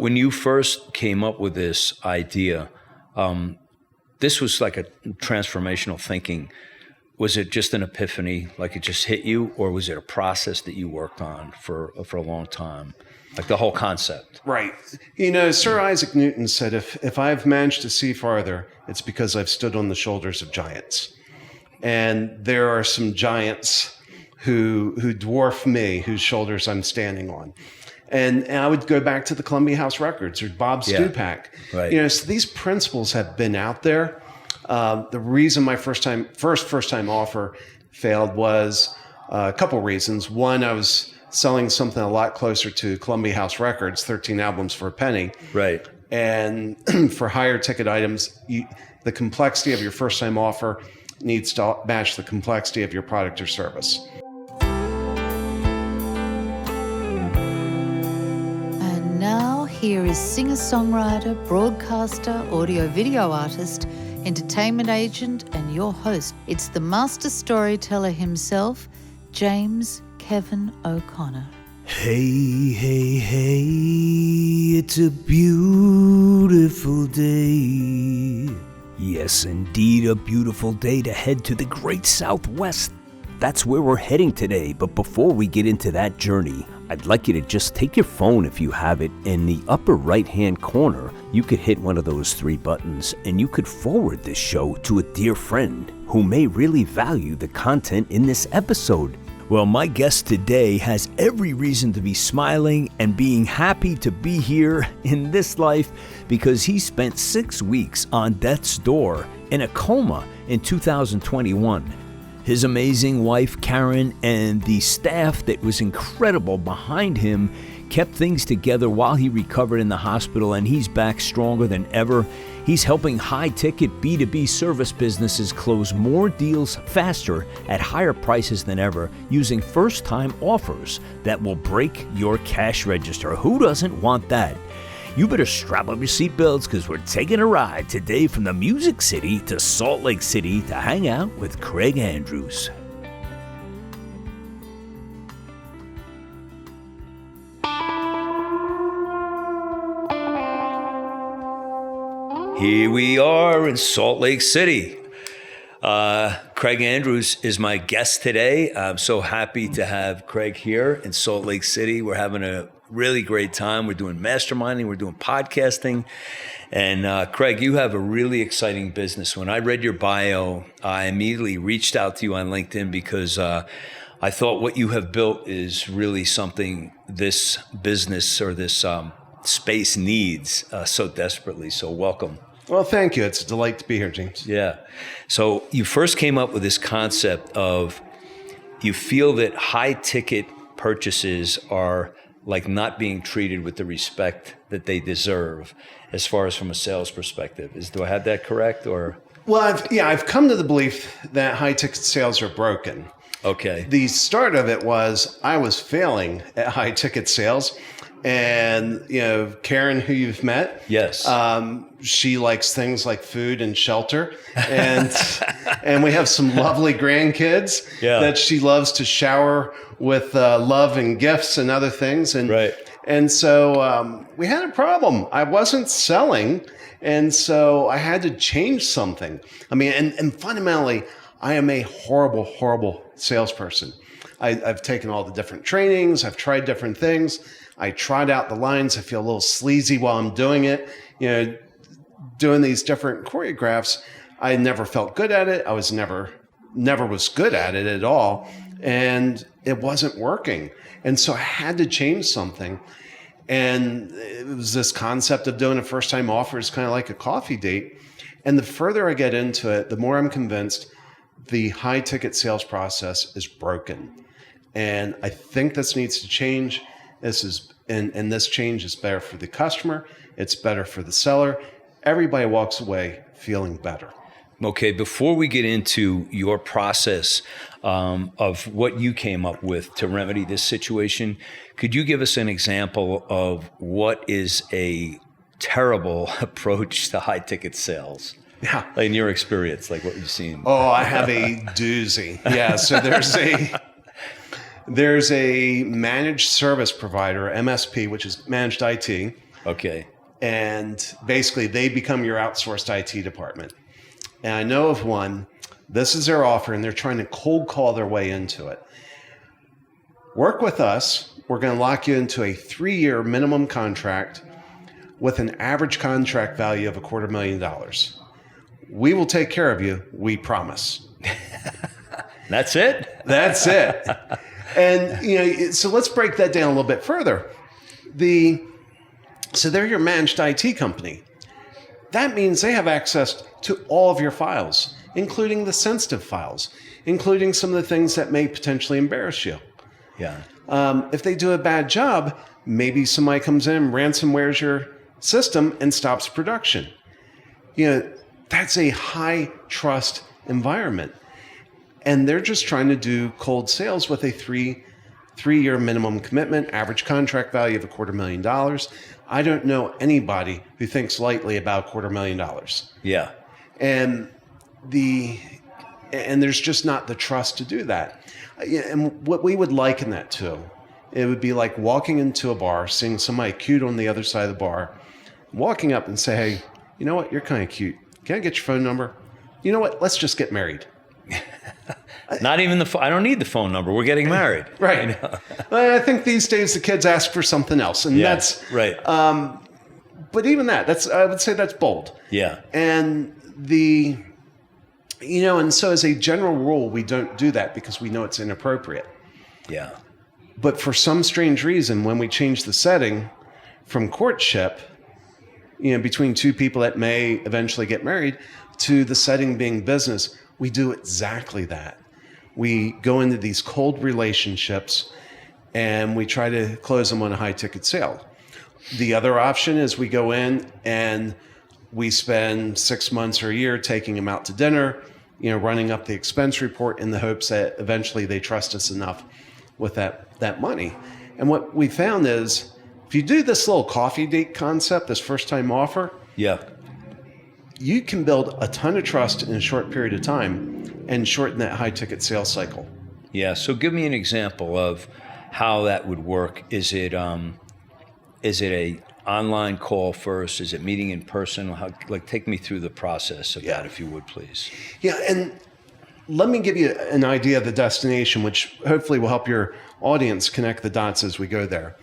when you first came up with this idea, this was like a transformational thinking. Was it just an epiphany, like it just hit you, or was it a process that you worked on for a long time? Like the whole concept. Right. Sir Isaac Newton said, if I've managed to see farther, it's because I've stood on the shoulders of giants. And there are some giants who dwarf me, whose shoulders I'm standing on. And I would go back to the Columbia House Records or Bob Stupak. Right. So these principles have been out there. The reason my first time offer failed was a couple reasons. One, I was selling something a lot closer to Columbia House Records, 13 albums for a penny. Right. And for higher ticket items, the complexity of your first time offer needs to match the complexity of your product or service. And now here is singer-songwriter, broadcaster, audio-video artist, entertainment agent, and your host. It's the master storyteller himself, James Kevin O'Connor. Hey, hey, hey, it's a beautiful day. Yes, indeed, a beautiful day to head to the great Southwest. That's where we're heading today, but before we get into that journey, I'd like you to just take your phone if you have it. In the upper right-hand corner, you could hit one of those 3 buttons and you could forward this show to a dear friend who may really value the content in this episode. Well, my guest today has every reason to be smiling and being happy to be here in this life because he spent 6 weeks on death's door in a coma in 2021. His amazing wife, Karen, and the staff that was incredible behind him kept things together while he recovered in the hospital, and he's back stronger than ever. He's helping high-ticket B2B service businesses close more deals faster at higher prices than ever using first-time offers that will break your cash register. Who doesn't want that? You better strap up your seatbelts because we're taking a ride today from the Music City to Salt Lake City to hang out with Craig Andrews. Here we are in Salt Lake City. Craig Andrews is my guest today. I'm so happy to have Craig here in Salt Lake City. We're having a really great time. We're doing masterminding, we're doing podcasting. And Craig, you have a really exciting business. When I read your bio, I immediately reached out to you on LinkedIn because I thought what you have built is really something this business or this space needs so desperately. So welcome. Well, thank you. It's a delight to be here, James. Yeah. So you first came up with this concept of you feel that high ticket purchases are like not being treated with the respect that they deserve as far as from a sales perspective. Do I have that correct or? Well, I've come to the belief that high ticket sales are broken. Okay. The start of it was I was failing at high ticket sales. And, Karen, who you've met. Yes. She likes things like food and shelter. And and we have some lovely grandkids that she loves to shower with love and gifts and other things. And, right. And so we had a problem. I wasn't selling. And so I had to change something. I mean, and fundamentally, I am a horrible, horrible salesperson. I've taken all the different trainings. I've tried different things. I tried out the lines. I feel a little sleazy while I'm doing it. Doing these different choreographs, I never felt good at it. I was never was good at it at all. And it wasn't working. And so I had to change something. And it was this concept of doing a first-time offer is kind of like a coffee date. And the further I get into it, the more I'm convinced the high-ticket sales process is broken. And I think this needs to change. And this change is better for the customer. It's better for the seller. Everybody walks away feeling better. Okay, before we get into your process of what you came up with to remedy this situation, could you give us an example of what is a terrible approach to high ticket sales? Yeah. Like in your experience, like what you've seen. Oh, I have a doozy. Yeah, so there's a managed service provider, MSP, which is managed IT, Okay. And basically, they become your outsourced IT department. And I know of one, this is their offer, and they're trying to cold call their way into it. Work with us. We're going to lock you into a 3-year minimum contract with an average contract value of $250,000. We will take care of you. We promise. That's it? That's it. And, so let's break that down a little bit further. So they're your managed IT company. That means they have access to all of your files, including the sensitive files, including some of the things that may potentially embarrass you. Yeah. If they do a bad job, maybe somebody comes in, ransomwares your system, and stops production. That's a high trust environment. And they're just trying to do cold sales with a three-year minimum commitment, average contract value of $250,000. I don't know anybody who thinks lightly about $250,000. Yeah. And there's just not the trust to do that. And what we would liken that to, it would be like walking into a bar, seeing somebody cute on the other side of the bar, walking up and say, hey, you know what? You're kind of cute. Can I get your phone number? You know what? Let's just get married. Not even I don't need the phone number. We're getting married. Right. I think these days the kids ask for something else. And that's right. But even I would say that's bold. Yeah. And and so as a general rule, we don't do that because we know it's inappropriate. Yeah. But for some strange reason, when we change the setting from courtship, between two people that may eventually get married, to the setting being business, we do exactly that. We go into these cold relationships and we try to close them on a high ticket sale. The other option is we go in and we spend 6 months or a year taking them out to dinner, running up the expense report in the hopes that eventually they trust us enough with that money. And what we found is if you do this little coffee date concept, this first time offer, yeah, you can build a ton of trust in a short period of time and shorten that high ticket sales cycle. Yeah. So give me an example of how that would work. Is it a online call first? Is it meeting in person? Take me through the process of that, if you would, please. Yeah. And let me give you an idea of the destination, which hopefully will help your audience connect the dots as we go there.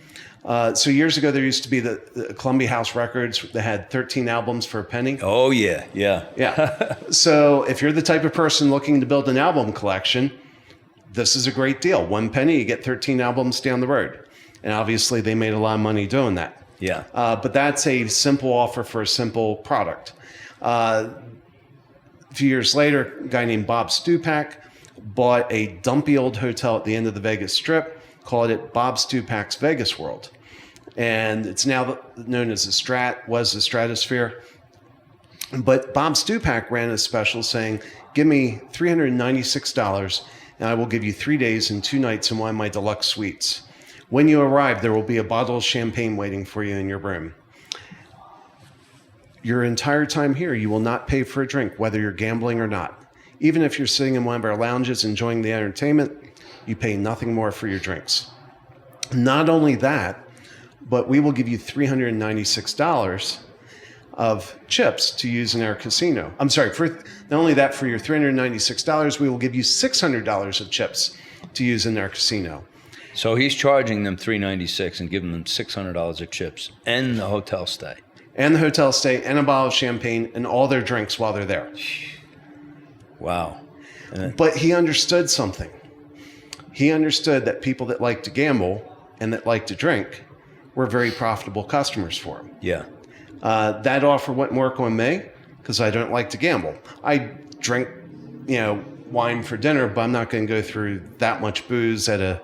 So years ago, there used to be the Columbia House Records that had 13 albums for a penny. Oh, yeah, yeah. Yeah. So if you're the type of person looking to build an album collection, this is a great deal. 1 penny, you get 13 albums down the road. And obviously, they made a lot of money doing that. Yeah. But that's a simple offer for a simple product. A few years later, a guy named Bob Stupak bought a dumpy old hotel at the end of the Vegas Strip, called it Bob Stupak's Vegas World. And it's now known as the Stratosphere. But Bob Stupak ran a special saying, give me $396 and I will give you 3 days and 2 nights in one of my deluxe suites. When you arrive, there will be a bottle of champagne waiting for you in your room. Your entire time here, you will not pay for a drink, whether you're gambling or not. Even if you're sitting in one of our lounges enjoying the entertainment, you pay nothing more for your drinks. Not only that, but we will give you $396 of chips to use in our casino. I'm sorry, for not only that, for your $396, we will give you $600 of chips to use in our casino. So he's charging them $396 and giving them $600 of chips and the hotel stay. And the hotel stay and a bottle of champagne and all their drinks while they're there. Wow. But he understood something. He understood that people that like to gamble and that like to drink were very profitable customers for him. Yeah. That offer wouldn't work on me because I don't like to gamble. I drink, wine for dinner, but I'm not going to go through that much booze at a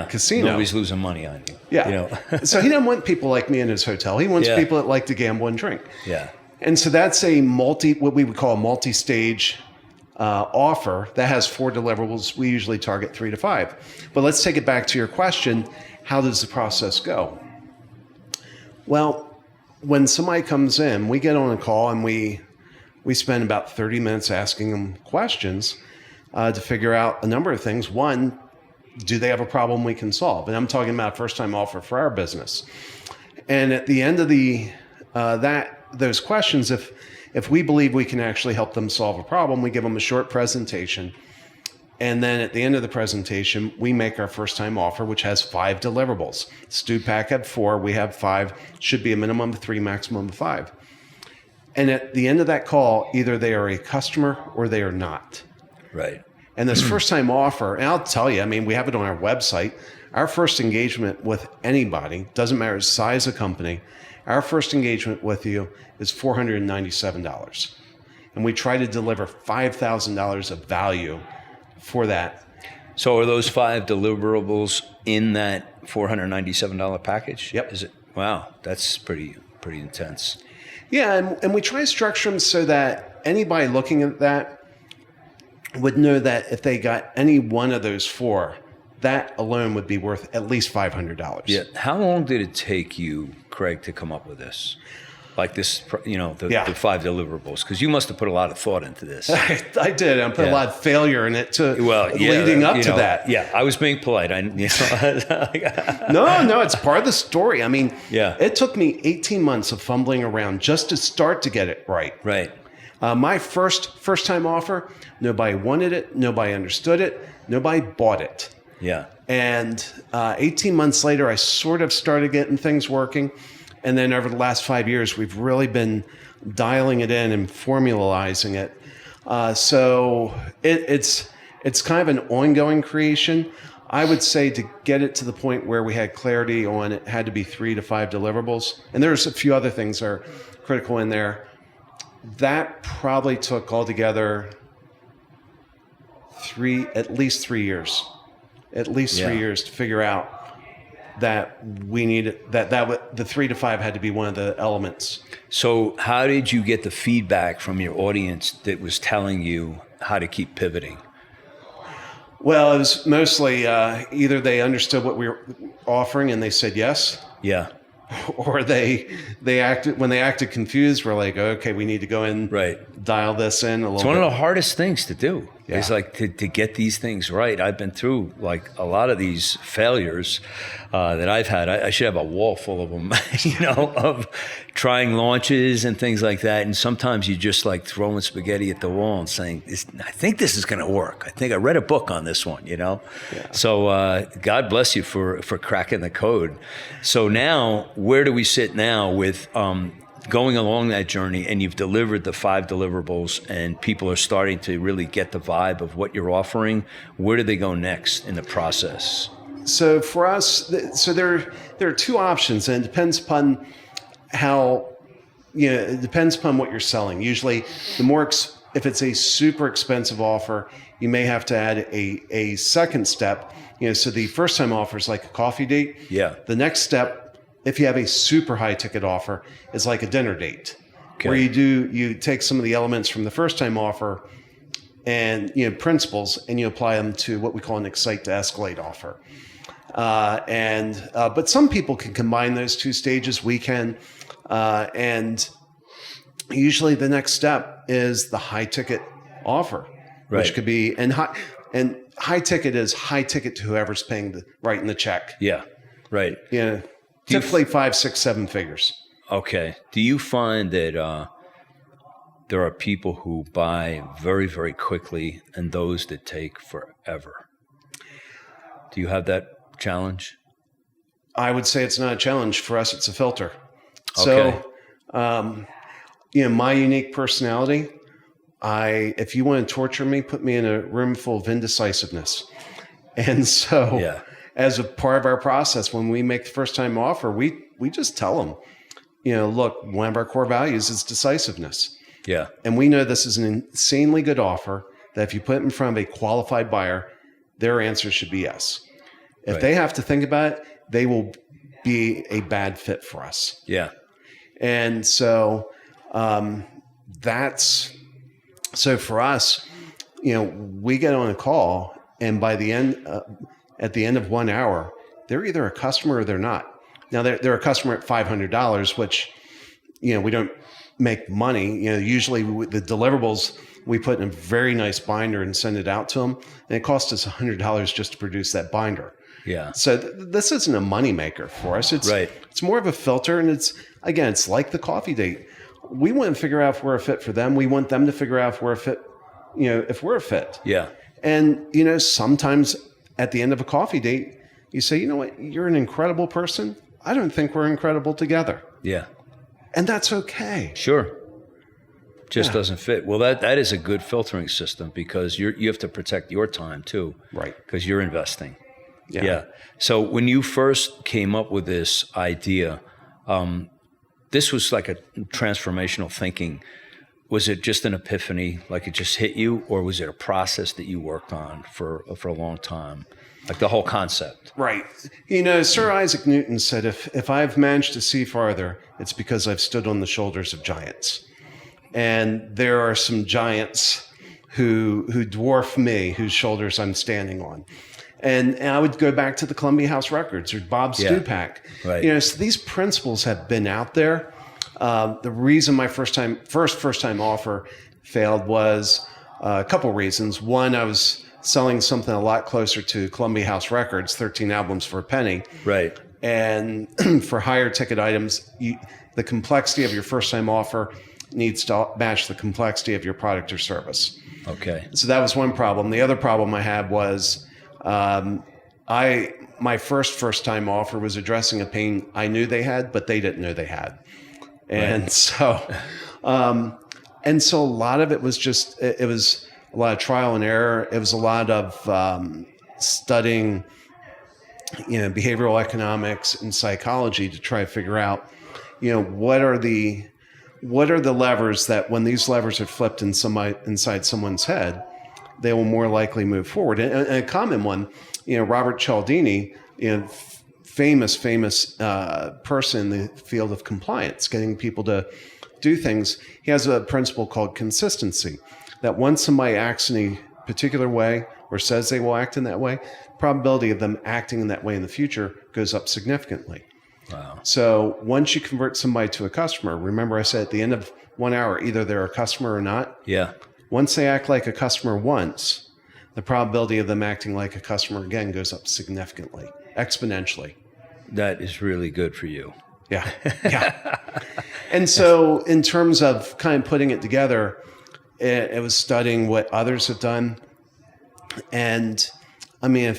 casino. Nobody's losing money on you. Yeah. So he didn't want people like me in his hotel. He wants people that like to gamble and drink. Yeah. And so that's what we would call a multi-stage offer that has 4 deliverables. We usually target 3 to 5. But let's take it back to your question. How does the process go? Well, when somebody comes in, we get on a call and we spend about 30 minutes asking them questions to figure out a number of things. One, do they have a problem we can solve? And I'm talking about first-time offer for our business. And at the end of those questions, if we believe we can actually help them solve a problem, we give them a short presentation. And then at the end of the presentation, we make our first time offer, which has 5 deliverables. StewPack had 4, we have 5, should be a minimum of 3, maximum of 5. And at the end of that call, either they are a customer or they are not. Right. And this first time offer, and I'll tell you, I mean, we have it on our website. Our first engagement with anybody, doesn't matter the size of company, our first engagement with you is $497. And we try to deliver $5,000 of value for that. So are those 5 deliverables in that $497 package? Yep. Is it? Wow, that's pretty intense. Yeah, and we try to structure them so that anybody looking at that would know that if they got any one of those 4, that alone would be worth at least $500. Yeah. How long did it take you, Craig, to come up with this? Like this, the 5 deliverables, because you must have put a lot of thought into this. I did. I put a lot of failure in it leading up to that. Yeah, I was being polite. No, it's part of the story. I mean, it took me 18 months of fumbling around just to start to get it right. Right. My first time offer, nobody wanted it, nobody understood it, nobody bought it. Yeah. And 18 months later, I sort of started getting things working. And then over the last 5 years, we've really been dialing it in and formalizing it. So it's kind of an ongoing creation. I would say to get it to the point where we had clarity on it had to be 3 to 5 deliverables. And there's a few other things that are critical in there. That probably took altogether at least 3 years. At least 3 years to figure out that we needed the 3 to 5 had to be one of the elements. So how did you get the feedback from your audience that was telling you how to keep pivoting? Well, it was mostly either they understood what we were offering and they said yes. Yeah. Or they acted confused. We're like, okay, we need to go in, dial this in a little bit. It's one of the hardest things to do. Yeah. It's like to get these things right. I've been through like a lot of these failures that I've had. I should have a wall full of them, of trying launches and things like that. And sometimes you just like throwing spaghetti at the wall and saying, I think this is going to work. I think I read a book on this one, Yeah. So God bless you for cracking the code. So now, where do we sit now with going along that journey, and you've delivered the 5 deliverables and people are starting to really get the vibe of what you're offering? Where do they go next in the process? So for us, there are 2 options, and it depends upon it depends upon what you're selling. Usually if it's a super expensive offer, you may have to add a second step. So the first time offer is like a coffee date. Yeah. The next step, if you have a super high ticket offer, is like a dinner date, okay, where you take some of the elements from the first time offer and principles, and you apply them to what we call an excite to escalate offer. But some people can combine those 2 stages. We can, and usually the next step is the high ticket offer, which could be high ticket is high ticket to whoever's writing the check. Yeah, right. Typically 5, 6, 7 figures. Okay. Do you find that there are people who buy very, very quickly and those that take forever? Do you have that challenge? I would say it's not a challenge. For us, it's a filter. Okay. So, my unique personality, if you want to torture me, put me in a room full of indecisiveness. And so as a part of our process, when we make the first time offer, we just tell them, look, one of our core values is decisiveness. Yeah. And we know this is an insanely good offer that if you put it in front of a qualified buyer, their answer should be yes. If they have to think about it, they will be a bad fit for us. Yeah. And so so for us, we get on a call, and by the end, at the end of 1 hour, they're either a customer or they're not. Now they're a customer at $500, which, we don't make money. Usually the deliverables we put in a very nice binder and send it out to them, and it costs us $100 just to produce that binder. Yeah. So this isn't a moneymaker for us. Right. It's more of a filter, and it's like the coffee date. We want to figure out if we're a fit for them. We want them to figure out if we're a fit, if we're a fit. Yeah. And, sometimes at the end of a coffee date, you say, you know what, you're an incredible person. I don't think we're incredible together. Yeah. And that's okay. Sure. Just doesn't fit. Well, that is a good filtering system because you have to protect your time too. Right. Because you're investing. Yeah. So when you first came up with this idea, this was like a transformational thinking. Was it just an epiphany, like it just hit you, or was it a process that you worked on for a long time, like the whole concept? Right. Sir Isaac Newton said, if I've managed to see farther, it's because I've stood on the shoulders of giants. And there are some giants who dwarf me, whose shoulders I'm standing on. And I would go back to the Columbia House Records or Bob Stupak. Right. So these principles have been out there. The reason my first time offer failed was a couple reasons. One, I was selling something a lot closer to Columbia House Records, 13 albums for a penny. Right. And for higher ticket items, the complexity of your first time offer needs to match the complexity of your product or service. Okay. So that was one problem. The other problem I had was my first time offer was addressing a pain I knew they had, but they didn't know they had. And right. So a lot of it was just, it was a lot of trial and error. It was a lot of studying, behavioral economics and psychology to try to figure out, what are the levers that when these levers are flipped inside someone's head, they will more likely move forward. And a common one, Robert Cialdini, famous person in the field of compliance, getting people to do things. He has a principle called consistency, that once somebody acts in a particular way or says they will act in that way, probability of them acting in that way in the future goes up significantly. Wow. So once you convert somebody to a customer, remember I said at the end of 1 hour, either they're a customer or not. Yeah. Once they act like a customer once, the probability of them acting like a customer again goes up significantly, exponentially. That is really good for you. Yeah. Yeah. And so in terms of kind of putting it together, it was studying what others have done. And I mean,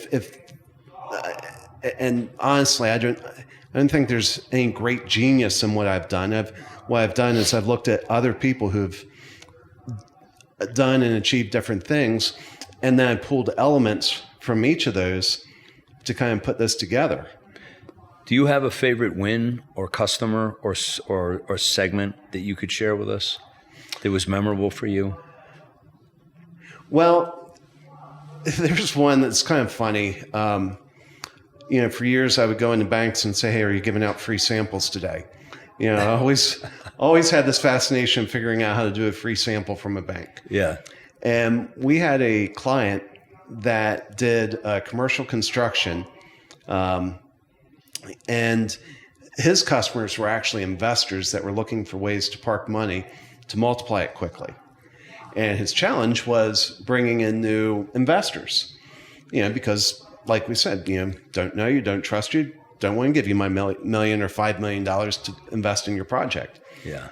and honestly, I don't think there's any great genius in what I've done. What I've done is I've looked at other people who've done and achieved different things, and then I pulled elements from each of those to kind of put this together. Do you have a favorite win or customer or segment that you could share with us that was memorable for you? Well, there's one that's kind of funny. For years I would go into banks and say, "Hey, are you giving out free samples today?" I always had this fascination figuring out how to do a free sample from a bank. Yeah. And we had a client that did commercial construction, and his customers were actually investors that were looking for ways to park money to multiply it quickly. And his challenge was bringing in new investors, because like we said, don't know you, don't trust you, don't want to give you my million or $5 million to invest in your project. Yeah.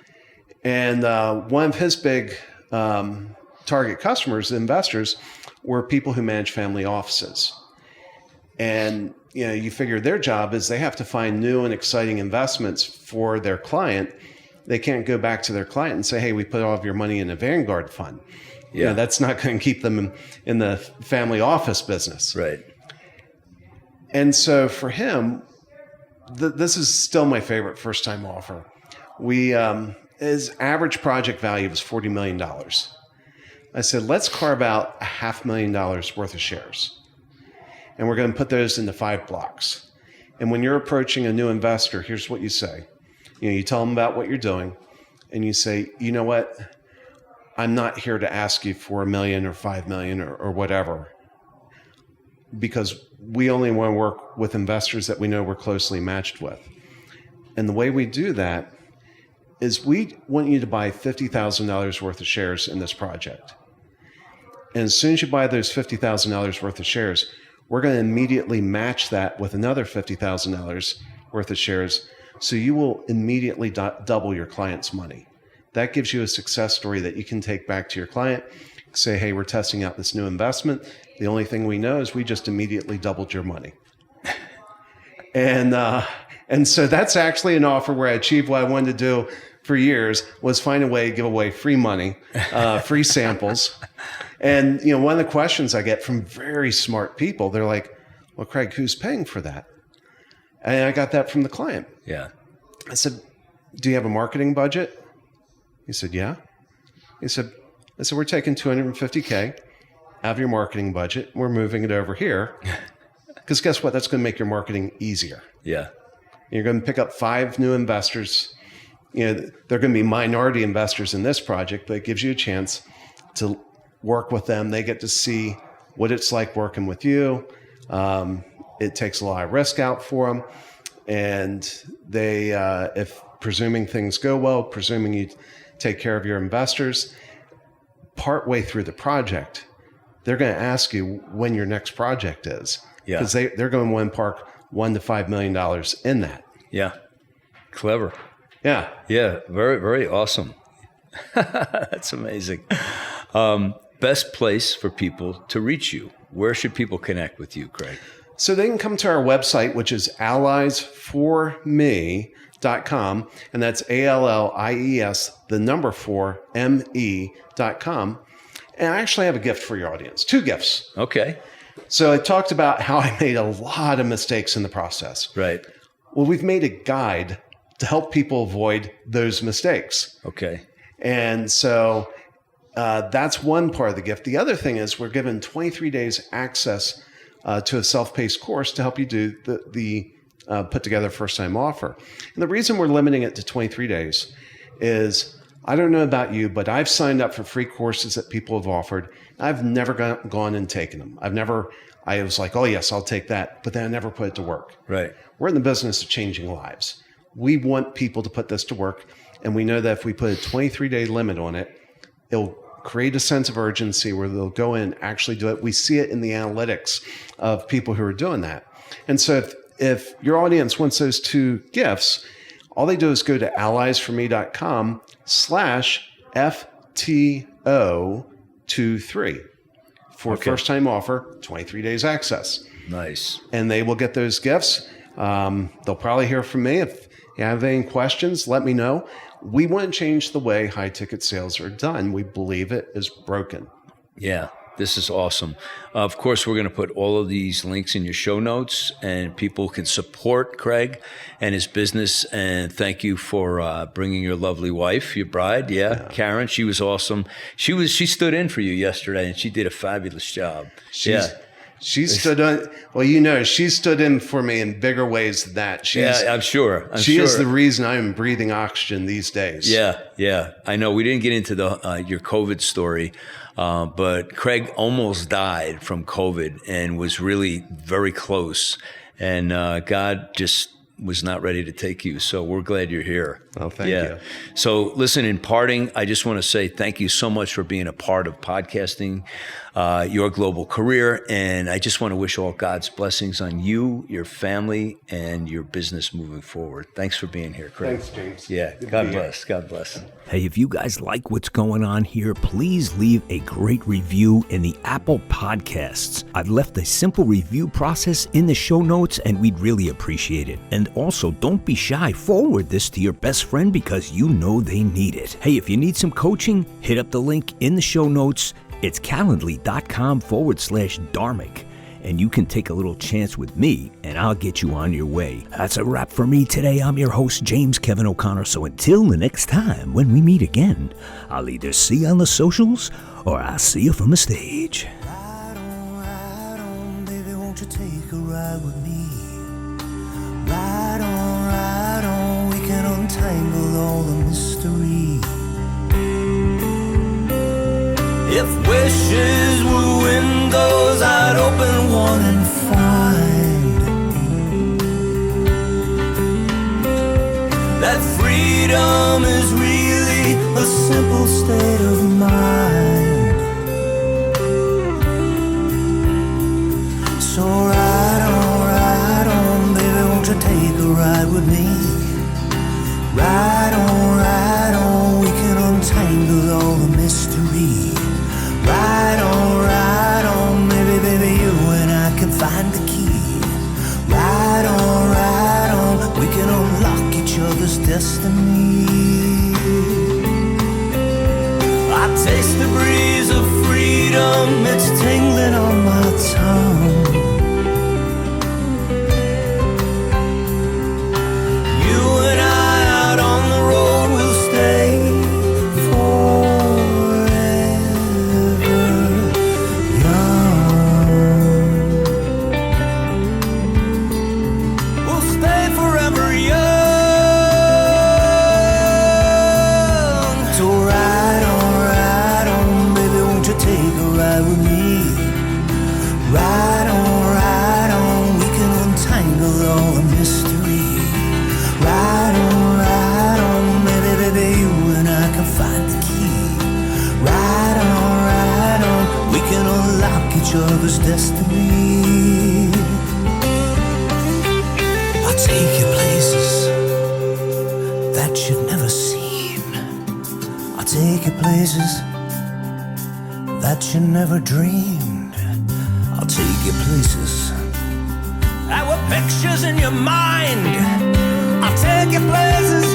And one of his big target customers, investors, were people who manage family offices. And, you figure their job is they have to find new and exciting investments for their client. They can't go back to their client and say, "Hey, we put all of your money in a Vanguard fund." Yeah. That's not going to keep them in the family office business. Right. And so for him, this is still my favorite first time offer. His average project value was $40 million. I said, let's carve out $500,000 worth of shares. And we're going to put those into 5 blocks. And when you're approaching a new investor, here's what you say. You tell them about what you're doing, and you say, "You know what? I'm not here to ask you for $1 million or $5 million or whatever, because we only want to work with investors that we know we're closely matched with. And the way we do that is we want you to buy $50,000 worth of shares in this project. And as soon as you buy those $50,000 worth of shares, we're going to immediately match that with another $50,000 worth of shares. So you will immediately double your client's money. That gives you a success story that you can take back to your client. Say, hey, we're testing out this new investment. The only thing we know is we just immediately doubled your money. And so that's actually an offer where I achieved what I wanted to do for years, was find a way to give away free money, free samples. And one of the questions I get from very smart people, they're like, well, Craig, who's paying for that? And I got that from the client. Yeah. I said, do you have a marketing budget? He said, yeah. I said, we're taking $250K out of your marketing budget. We're moving it over here. Because guess what? That's going to make your marketing easier. Yeah. You're going to pick up 5 new investors. They're going to be minority investors in this project, but it gives you a chance to work with them. They get to see what it's like working with you. It takes a lot of risk out for them. And they, if presuming things go well, presuming you take care of your investors, partway through the project, they're going to ask you when your next project is. Yeah. Because they're going to want to park $1 to $5 million in that. Yeah. Clever. Yeah. Yeah. Very, very awesome. That's amazing. Best place for people to reach you. Where should people connect with you, Craig? So they can come to our website, which is alliesforme.com. And that's ALLIES, the number 4, ME.com. And I actually have a gift for your audience. 2 gifts. Okay. So I talked about how I made a lot of mistakes in the process. Right. Well, we've made a guide to help people avoid those mistakes. Okay. And so that's one part of the gift. The other thing is we're given 23 days access to a self-paced course to help you do the put together first-time offer. And the reason we're limiting it to 23 days is, I don't know about you, but I've signed up for free courses that people have offered. I've never gone and taken them. I was like, oh yes, I'll take that. But then I never put it to work. Right. We're in the business of changing lives. We want people to put this to work. And we know that if we put a 23-day limit on it, it'll create a sense of urgency where they'll go in and actually do it. We see it in the analytics of people who are doing that. And so if your audience wants those 2 gifts, all they do is go to alliesforme.com/FTO23 for a first-time offer, 23 days access. Nice. And they will get those gifts. They'll probably hear from me. If you have any questions, let me know. We want to change the way high-ticket sales are done. We believe it is broken. Yeah, this is awesome. Of course, we're going to put all of these links in your show notes, and people can support Craig and his business. And thank you for bringing your lovely wife, your bride. Yeah, Karen, she was awesome. She stood in for you yesterday, and she did a fabulous job. She stood on. Well, she stood in for me in bigger ways than that. I'm sure. She is the reason I'm breathing oxygen these days. Yeah. I know we didn't get into your COVID story, but Craig almost died from COVID and was really very close. And God just was not ready to take you. So we're glad you're here. Oh, thank you. So listen, in parting, I just want to say thank you so much for being a part of podcasting, your global career. And I just want to wish all God's blessings on you, your family, and your business moving forward. Thanks for being here, Craig. Thanks, James. Yeah. God bless. God bless. Hey, if you guys like what's going on here, please leave a great review in the Apple Podcasts. I've left a simple review process in the show notes, and we'd really appreciate it. And also, don't be shy. Forward this to your best friend because you know they need it. Hey, if you need some coaching, hit up the link in the show notes. It's calendly.com/Dharmic. And you can take a little chance with me, and I'll get you on your way. That's a wrap for me today. I'm your host, James Kevin O'Connor. So until the next time when we meet again, I'll either see you on the socials or I'll see you from the stage. Ride on, baby, won't you take a ride with me? Ride on, we can untangle all the mystery. If wishes were windows, I'd open one and find that freedom is really a simple state of mind. So come, it's tingling on my tongue. You and I out on the road will stay forever young. We'll stay forever young. So ride on, baby, won't you take a ride with me? Ride on, we can untangle all the mystery. Ride on, baby, baby, you and I can find the key. Ride on, we can unlock each other's destiny. I'll take you places that you've never seen. I'll take you places that you never dreamed. I'll take you places that were pictures in your mind. I'll take you places